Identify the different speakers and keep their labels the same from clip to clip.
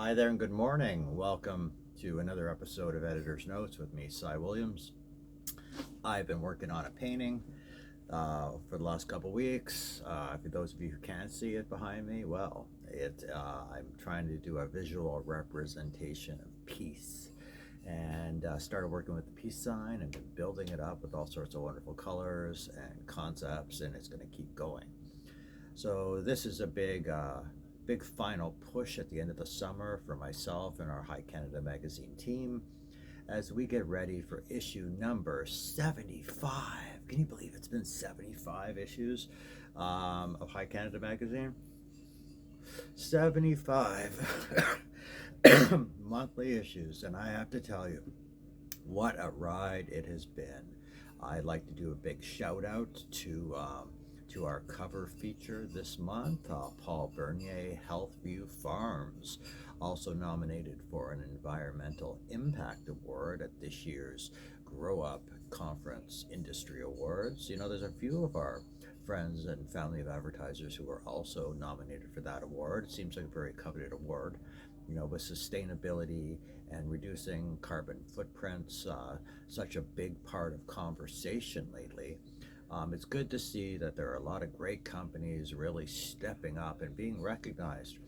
Speaker 1: Hi there and good morning. Welcome to another episode of Editor's Notes with me, Cy Williams. I've been working on a painting for the last couple weeks. For those of you who can't see it behind me, I'm trying to do a visual representation of peace. And started working with the peace sign and been building it up with all sorts of wonderful colors and concepts, and it's going to keep going. So this is a big final push at the end of the summer for myself and our High Canada Magazine team as we get ready for issue number 75. Can you believe it's been 75 issues of High Canada Magazine? 75 monthly issues, and I have to tell you, what a ride it has been. I'd like to do a big shout out to our cover feature this month, Paul Bernier, Healthview Farms, also nominated for an Environmental Impact Award at this year's Growup Conference Industry Awards. You know, there's a few of our friends and family of advertisers who are also nominated for that award. It seems like a very coveted award, you know, with sustainability and reducing carbon footprints, such a big part of conversation lately. It's good to see that there are a lot of great companies really stepping up and being recognized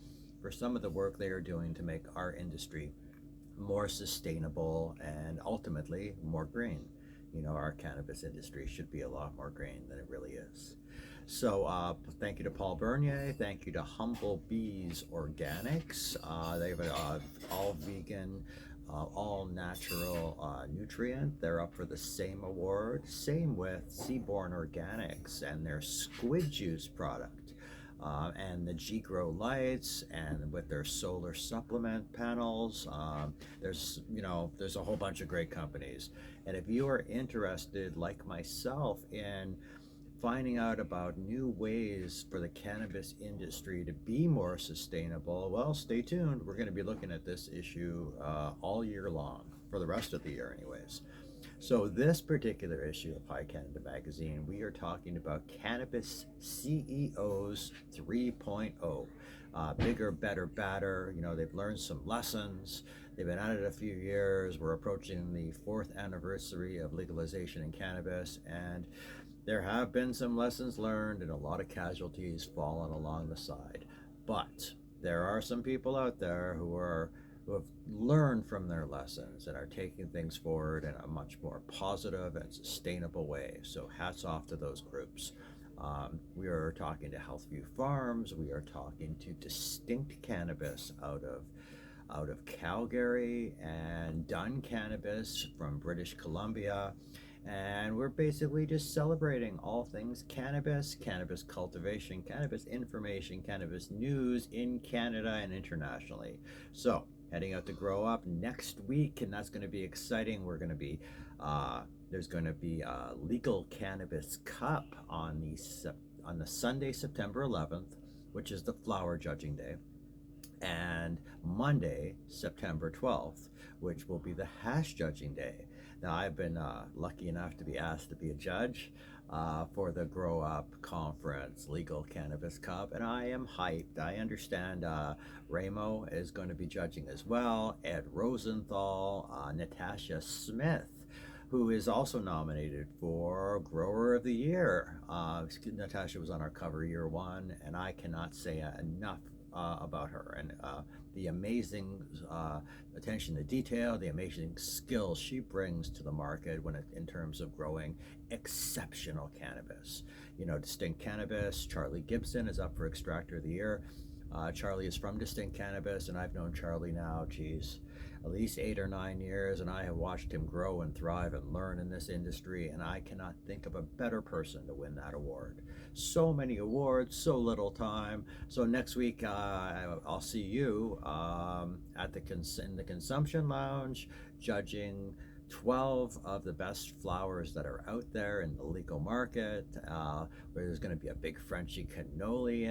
Speaker 1: for some of the work they are doing to make our industry more sustainable and ultimately more green. You know, our cannabis industry should be a lot more green than it really is. So thank you to Paul Bernier. Thank you to Humble Bees Organics. They have an all vegan, all natural nutrient. They're up for the same award. Same with Seaborn Organics and their squid juice product. And the G-Grow lights, and with their solar supplement panels. There's a whole bunch of great companies. And if you are interested, like myself, in finding out about new ways for the cannabis industry to be more sustainable, well, stay tuned. We're going to be looking at this issue all year long, for the rest of the year anyways. So this particular issue of High Canada Magazine, we are talking about Cannabis CEOs 3.0. Bigger, better, badder. You know, they've learned some lessons. They've been at it a few years. We're approaching the 4th anniversary of legalization in cannabis, and there have been some lessons learned and a lot of casualties fallen along the side. But there are some people out there who have learned from their lessons and are taking things forward in a much more positive and sustainable way. So hats off to those groups. We are talking to Healthview Farms. We are talking to Distinct Cannabis out of Calgary, and Done Cannabis from British Columbia. And we're basically just celebrating all things cannabis, cannabis cultivation, cannabis information, cannabis news in Canada and internationally. So heading out to Growup next week, and that's going to be exciting. There's going to be a Legal Cannabis Cup on the Sunday, September 11th, which is the flower judging day, and Monday, September 12th, which will be the hash judging day. Now, I've been lucky enough to be asked to be a judge for the Grow Up Conference Legal Cannabis Cup, and I am hyped. I understand Ramo is going to be judging as well, Ed Rosenthal, Natasha Smith, who is also nominated for Grower of the Year. Natasha was on our cover year one, and I cannot say enough about her and the amazing attention to detail, the amazing skills she brings to the market in terms of growing exceptional cannabis. You know, Distinct Cannabis, Charlie Gibson is up for Extractor of the Year. Charlie is from Distinct Cannabis, and I've known Charlie now, at least 8 or 9 years, and I have watched him grow and thrive and learn in this industry, and I cannot think of a better person to win that award. So many awards, so little time. So next week, I'll see you in the Consumption Lounge, judging 12 of the best flowers that are out there in the legal market, where there's going to be a big Frenchy cannoli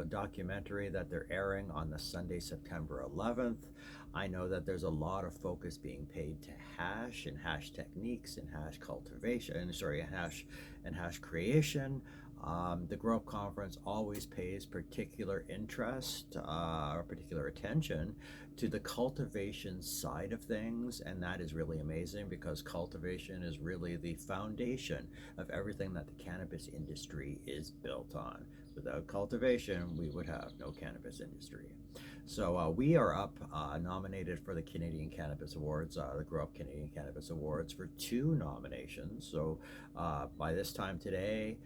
Speaker 1: documentary that they're airing on the Sunday, September 11th. I know that there's a lot of focus being paid to hash and hash techniques and hash cultivation, and hash creation. The Growup Conference always pays particular interest or particular attention to the cultivation side of things, and that is really amazing because cultivation is really the foundation of everything that the cannabis industry is built on. Without cultivation, we would have no cannabis industry. So we are up nominated for the Canadian Cannabis Awards, the Growup Canadian Cannabis Awards, for 2 nominations. So by this time today,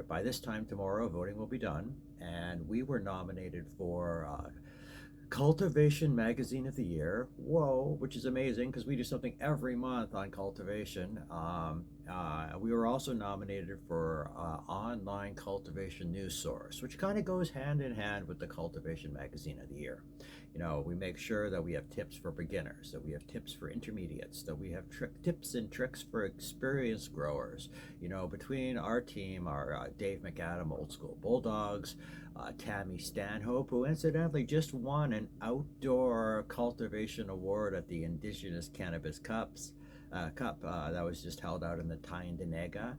Speaker 1: by this time tomorrow, voting will be done, and we were nominated for Cultivation Magazine of the Year. Whoa, which is amazing because we do something every month on cultivation. We were also nominated for Online Cultivation News Source, which kind of goes hand in hand with the Cultivation Magazine of the Year. You know, we make sure that we have tips for beginners, that we have tips for intermediates, that we have tips and tricks for experienced growers. You know, between our team, our Dave McAdam Old School Bulldogs, Tammy Stanhope, who incidentally just won an outdoor cultivation award at the Indigenous Cannabis Cup that was just held out in the Niagara.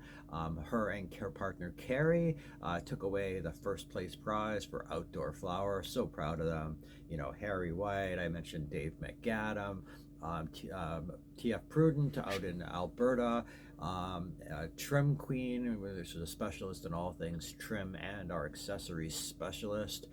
Speaker 1: Her and her partner Carrie took away the first place prize for outdoor flower. So proud of them. You know, Harry White, I mentioned Dave McAdam, TF Prudent out in Alberta, Trim Queen, which is a specialist in all things trim, and our accessories specialist.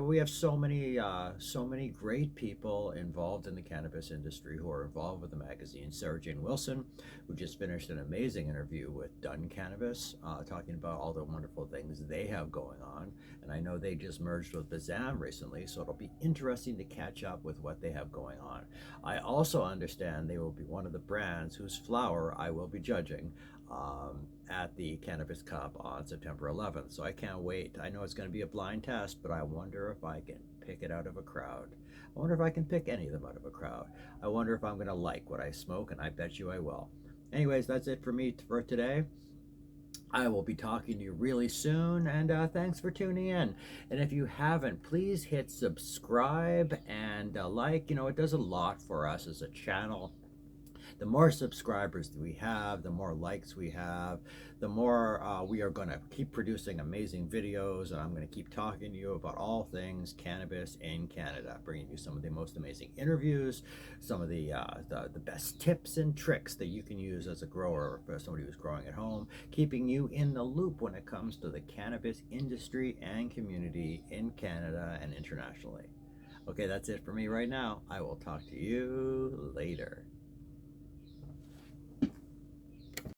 Speaker 1: We have so many great people involved in the cannabis industry who are involved with the magazine. Sarah Jane Wilson, who just finished an amazing interview with Done Cannabis, talking about all the wonderful things they have going on. And I know they just merged with Bazam recently, so it'll be interesting to catch up with what they have going on. I also understand they will be one of the brands whose flower I will be judging at the Cannabis Cup on September 11th. So I can't wait. I know it's going to be a blind test, but I wonder if I can pick it out of a crowd. I wonder if I can pick any of them out of a crowd. I wonder if I'm going to like what I smoke, and I bet you I will. Anyways, that's it for me for today. I will be talking to you really soon, and thanks for tuning in. And if you haven't, please hit subscribe and like. You know, it does a lot for us as a channel. The more subscribers we have, the more likes we have, the more we are going to keep producing amazing videos, and I'm going to keep talking to you about all things cannabis in Canada, bringing you some of the most amazing interviews, some of the best tips and tricks that you can use as a grower or somebody who's growing at home, keeping you in the loop when it comes to the cannabis industry and community in Canada and internationally. Okay, that's it for me right now. I will talk to you later.